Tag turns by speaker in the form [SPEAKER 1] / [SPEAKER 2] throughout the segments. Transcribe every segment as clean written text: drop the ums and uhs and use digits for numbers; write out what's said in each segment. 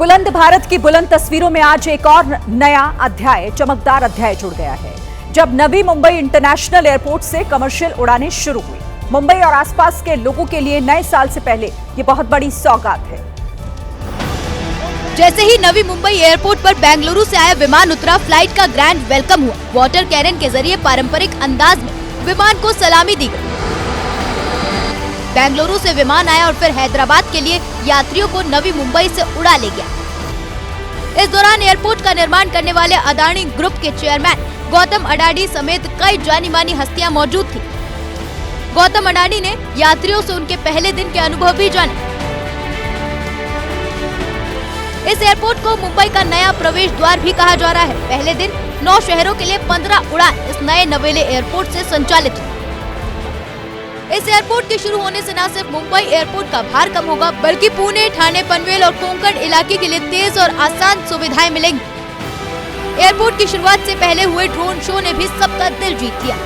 [SPEAKER 1] बुलंद भारत की बुलंद तस्वीरों में आज एक और नया अध्याय, चमकदार अध्याय जुड़ गया है, जब नवी मुंबई इंटरनेशनल एयरपोर्ट से कमर्शियल उड़ानें शुरू हुई। मुंबई और आसपास के लोगों के लिए नए साल से पहले ये बहुत बड़ी सौगात है।
[SPEAKER 2] जैसे ही नवी मुंबई एयरपोर्ट पर बेंगलुरु से आया विमान उतरा, फ्लाइट का ग्रैंड वेलकम हुआ। वाटर कैनन के जरिए पारंपरिक अंदाज में विमान को सलामी दी गई। बेंगलुरु से विमान आया और फिर हैदराबाद के लिए यात्रियों को नवी मुंबई से उड़ा ले गया। इस दौरान एयरपोर्ट का निर्माण करने वाले अदानी ग्रुप के चेयरमैन गौतम अडानी समेत कई जानी मानी हस्तियां मौजूद थी। गौतम अडानी ने यात्रियों से उनके पहले दिन के अनुभव भी जाने। इस एयरपोर्ट को मुंबई का नया प्रवेश द्वार भी कहा जा रहा है। पहले दिन 9 शहरों के लिए 15 उड़ान इस नए नवेले एयरपोर्ट से संचालित हुई। इस एयरपोर्ट के शुरू होने से न सिर्फ मुंबई एयरपोर्ट का भार कम होगा, बल्कि पुणे, ठाणे, पनवेल और कोंकण इलाके के लिए तेज और आसान सुविधाएं मिलेंगी। एयरपोर्ट की शुरुआत से पहले हुए ड्रोन शो ने भी सबका दिल जीत लिया।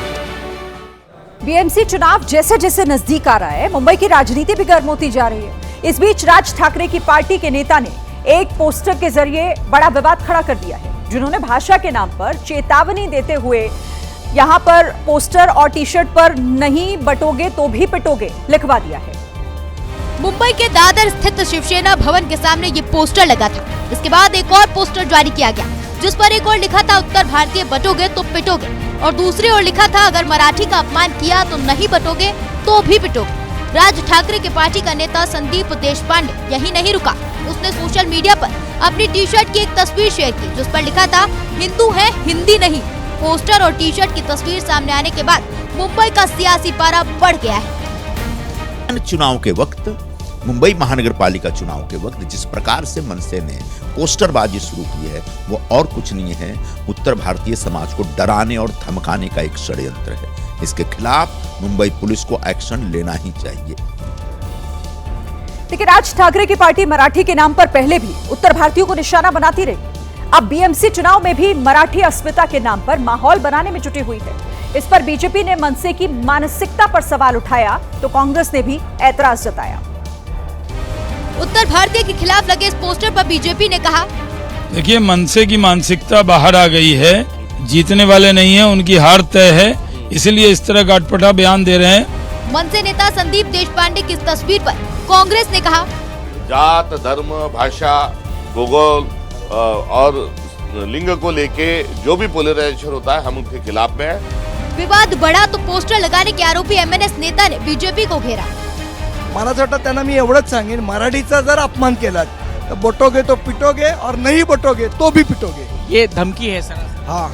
[SPEAKER 1] बीएमसी चुनाव जैसे जैसे नजदीक आ रहा है, मुंबई की राजनीति भी गर्म होती जा रही है। इस बीच राज ठाकरे की पार्टी के नेता ने एक पोस्टर के जरिए बड़ा विवाद खड़ा कर दिया है, जिन्होंने भाषा के नाम पर चेतावनी देते हुए यहां पर पोस्टर और टी शर्ट पर नहीं बटोगे तो भी पिटोगे लिखवा दिया है।
[SPEAKER 2] मुंबई के दादर स्थित शिवसेना भवन के सामने ये पोस्टर लगा था। इसके बाद एक और पोस्टर जारी किया गया, जिस पर एक और लिखा था, उत्तर भारतीय बटोगे तो पिटोगे, और दूसरी ओर लिखा था, अगर मराठी का अपमान किया तो नहीं बटोगे तो भी पिटोगे। राज ठाकरे के पार्टी का नेता संदीप देशपांडे यही नहीं रुका, उसने सोशल मीडिया पर अपनी टी शर्ट की एक तस्वीर शेयर की, जिस पर लिखा था, हिंदू है हिंदी नहीं। पोस्टर और टी शर्ट की तस्वीर सामने आने के बाद मुंबई का सियासी पारा बढ़ गया है।
[SPEAKER 3] चुनाव के वक्त, मुंबई महानगर पालिका चुनाव के वक्त जिस प्रकार से मनसे ने पोस्टरबाजी शुरू की है, वो और कुछ नहीं है, उत्तर भारतीय समाज को डराने और धमकाने का एक षड्यंत्र है। इसके खिलाफ मुंबई पुलिस को एक्शन लेना ही चाहिए।
[SPEAKER 1] लेकिन राज ठाकरे की पार्टी मराठी के नाम पर पहले भी उत्तर भारतीयों को निशाना बनाती रही। अब बीएमसी चुनाव में भी मराठी अस्मिता के नाम पर माहौल बनाने में जुटी हुई है। इस पर बीजेपी ने मनसे की मानसिकता पर सवाल उठाया तो कांग्रेस ने भी ऐतराज जताया।
[SPEAKER 2] उत्तर भारतीय के खिलाफ लगे इस पोस्टर पर बीजेपी ने कहा,
[SPEAKER 4] देखिए, मनसे की मानसिकता बाहर आ गई है, जीतने वाले नहीं है, उनकी हार तय है, इसलिए इस तरह का अटपटा बयान दे रहे हैं।
[SPEAKER 2] मनसे नेता संदीप देशपांडे की इस तस्वीर पर कांग्रेस ने कहा,
[SPEAKER 5] जात, धर्म, भाषा, भूगोल और लिंग को लेके जो भी पोलराइजेशन होता है, हम उनके खिलाफ में है।
[SPEAKER 2] विवाद बढ़ा तो पोस्टर लगाने के आरोपी एमएनएस नेता ने बीजेपी को घेरा।
[SPEAKER 6] मला असं वाटतं त्यांना मी एवढंच सांगेन, मराठीचा जर अपमान केला तर बटोगे तो पिटोगे और नहीं बटोगे तो भी पिटोगे।
[SPEAKER 7] ये धमकी है सर।
[SPEAKER 6] हाँ,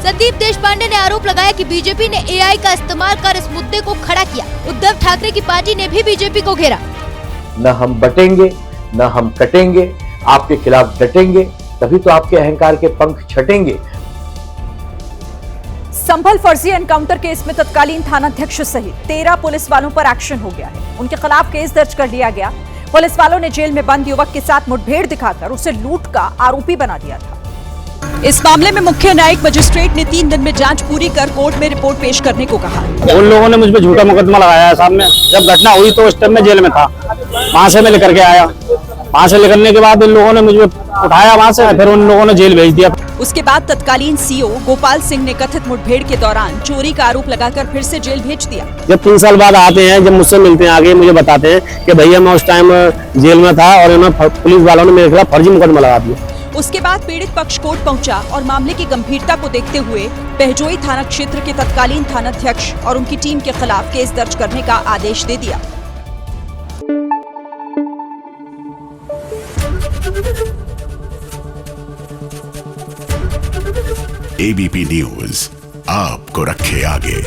[SPEAKER 2] संदीप देशपांडे ने आरोप लगाया कि बीजेपी ने एआई का इस्तेमाल कर इस मुद्दे को खड़ा किया। उद्धव ठाकरे की पार्टी ने भी बीजेपी को घेरा।
[SPEAKER 8] न हम बटेंगे न हम कटेंगे, आपके खिलाफ डटेंगे, तभी तो आपके अहंकार के पंख छटेंगे।
[SPEAKER 1] संभल फर्जी एनकाउंटर केस में तत्कालीन थानाध्यक्ष सहित 13 पुलिस वालों पर एक्शन हो गया है। उनके खिलाफ केस दर्ज कर लिया गया। पुलिस वालों ने जेल में बंद युवक के साथ मुठभेड़ दिखाकर उसे लूट का आरोपी बना दिया था। इस मामले में मुख्य न्यायिक मजिस्ट्रेट ने 3 दिन में जांच पूरी कर कोर्ट में रिपोर्ट पेश करने को कहा।
[SPEAKER 7] उन लोगों ने मुझ पर झूठा मुकदमा लगाया है साहब ने। जब घटना हुई तो उस टाइम में जेल में था, वहां से मैं लेकर के आया। वहां से लेकर के बाद इन लोगों ने मुझे उठाया वहां से, फिर उन लोगों ने जेल भेज दिया।
[SPEAKER 1] उसके बाद तत्कालीन सीओ गोपाल सिंह ने कथित मुठभेड़ के दौरान चोरी का आरोप लगाकर फिर से जेल भेज दिया।
[SPEAKER 7] जब 3 साल बाद आते हैं, जब मुझसे मिलते हैं, आगे मुझे बताते हैं कि भैया मैं उस टाइम जेल में था और इन्होंने पुलिस वालों ने मेरे खिलाफ फर्जी मुकदमा लगा दिया।
[SPEAKER 1] उसके बाद पीड़ित पक्ष कोर्ट पहुंचा और मामले की गंभीरता को देखते हुए बहजोई थाना क्षेत्र के तत्कालीन थानाध्यक्ष और उनकी टीम के खिलाफ केस दर्ज करने का आदेश दे दिया।
[SPEAKER 9] एबीपी न्यूज आपको रखे आगे।